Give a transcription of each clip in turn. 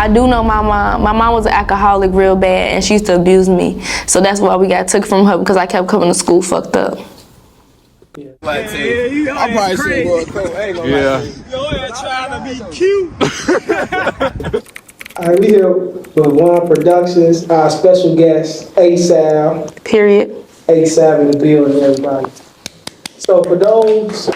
I do know my mom. My mom was an alcoholic real bad, and she used to abuse me. So that's why we got took from her, because I kept coming to school fucked up. I probably should go cold. Ain't gonna lie. Your ass trying to be cute. All right, we here with One Productions, our special guest, ASAV. Period. ASAV in the building, everybody. So for those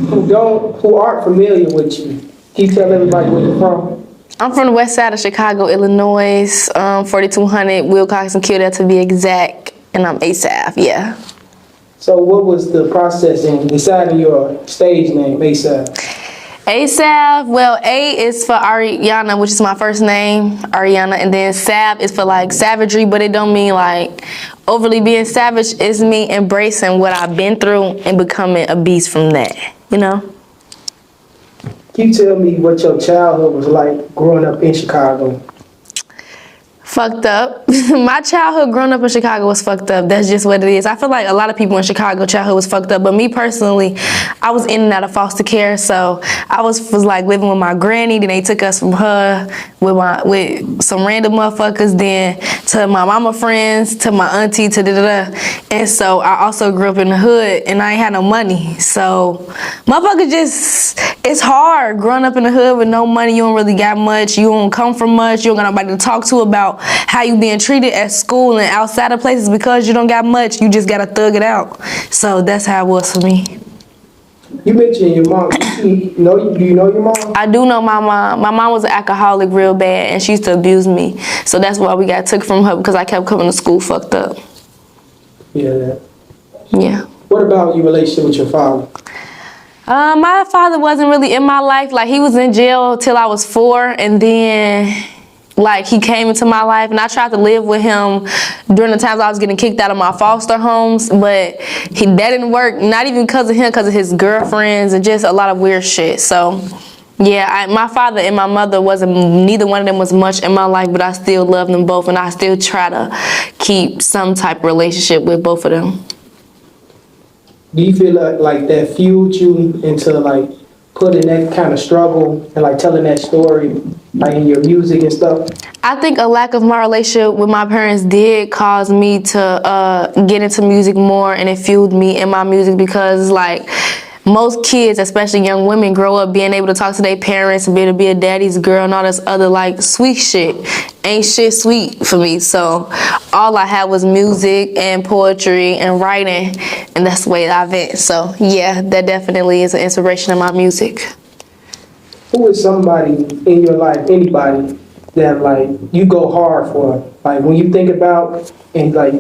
who aren't familiar with you, can you tell everybody where you're from? I'm from the west side of Chicago, Illinois, 4200 Wilcox and Kildare to be exact, and I'm ASAV, yeah. So what was the process in deciding your stage name, ASAV? ASAV, well, A is for Ariana, which is my first name, Ariana, and then Sav is for like savagery, but it don't mean like overly being savage. It's me embracing what I've been through and becoming a beast from that, you know? Can you tell me what your childhood was like growing up in Chicago? Fucked up. My childhood growing up in Chicago was fucked up. That's just what it is. I feel like a lot of people in Chicago childhood was fucked up, but me personally, I was in and out of foster care, so I was like living with my granny, then they took us from her with some random motherfuckers, then to my mama friends, to my auntie, to da-da-da. And so I also grew up in the hood, and I ain't had no money. So motherfucker just, it's hard growing up in the hood with no money. You don't really got much. You don't come from much. You don't got nobody to talk to about how you being treated at school and outside of places. Because you don't got much, you just gotta thug it out. So that's how it was for me. You mentioned your mom. Do you know your mom? I do know my mom. My mom was an alcoholic real bad, and she used to abuse me. So that's why we got took from her, because I kept coming to school fucked up. Yeah. Yeah. What about your relationship with your father? My father wasn't really in my life. Like, he was in jail till I was 4, and then like he came into my life, and I tried to live with him during the times I was getting kicked out of my foster homes, but that didn't work. Not even because of him, because of his girlfriends and just a lot of weird shit. So yeah, my father and my mother neither one of them was much in my life, but I still love them both, and I still try to keep some type of relationship with both of them. Do you feel like that fueled you into like putting that kind of struggle and like telling that story like in your music and stuff? I think a lack of my relationship with my parents did cause me to get into music more, and it fueled me in my music, because like most kids, especially young women, grow up being able to talk to their parents and be able to be a daddy's girl and all this other like sweet shit. Ain't shit sweet for me. So all I had was music and poetry and writing, and that's the way I vent. So yeah, that definitely is an inspiration in my music. Who is somebody in your life, anybody, that like you go hard for? Like when you think about and like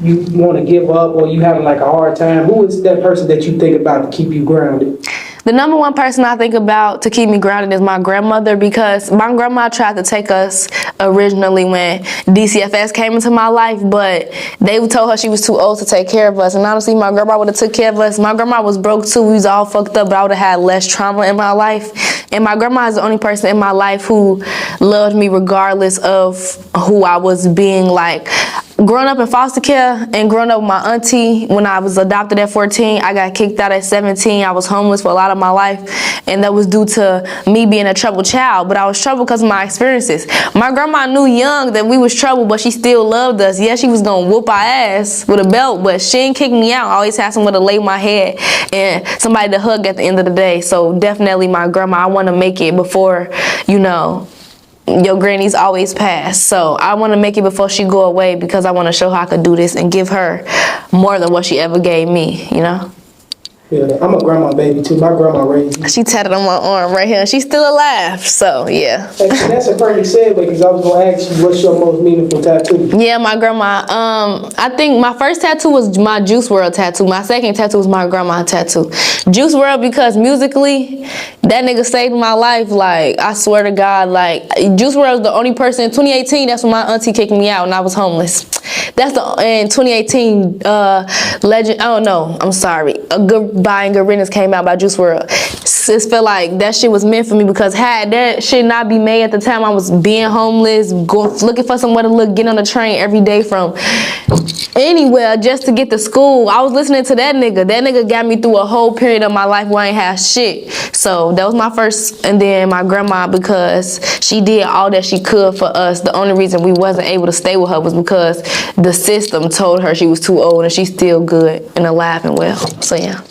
you want to give up or you having like a hard time, who is that person that you think about to keep you grounded? The number one person I think about to keep me grounded is my grandmother, because my grandma tried to take us originally when DCFS came into my life, but they told her she was too old to take care of us. And honestly, my grandma would have took care of us. My grandma was broke too. We was all fucked up, but I would have had less trauma in my life. And my grandma is the only person in my life who loved me regardless of who I was being like. Growing up in foster care and growing up with my auntie, when I was adopted at 14, I got kicked out at 17. I was homeless for a lot of my life, and that was due to me being a troubled child. But I was troubled because of my experiences. My grandma knew young that we was troubled, but she still loved us. Yeah, she was gonna whoop our ass with a belt, but she didn't kick me out. I always had someone to lay my head and somebody to hug at the end of the day. So definitely my grandma. I want to make it before, your granny's always passed. So I want to make it before she go away, because I want to show her I could do this and give her more than what she ever gave me, Yeah, I'm a grandma baby too. My grandma raised me. She tatted on my arm right here. She's still alive, so yeah. And that's a perfect segue, because I was gonna ask you, what's your most meaningful tattoo? Yeah, my grandma. I think my first tattoo was my Juice WRLD tattoo. My second tattoo was my grandma tattoo. Juice WRLD, because musically, that nigga saved my life. Like, I swear to God, like, Juice WRLD is the only person in 2018. That's when my auntie kicked me out and I was homeless. That's in 2018 legend. Oh no, I'm sorry. A Goodbye and Good Riddance came out by Juice WRLD. just felt like that shit was meant for me, because had that shit not be made at the time, I was being homeless, looking for somewhere to look, getting on the train every day from anywhere just to get to school. I was listening to that nigga. That nigga got me through a whole period of my life where I ain't had shit. So that was my first, and then my grandma, because she did all that she could for us. The only reason we wasn't able to stay with her was because the system told her she was too old, and she's still good and alive and well. So yeah.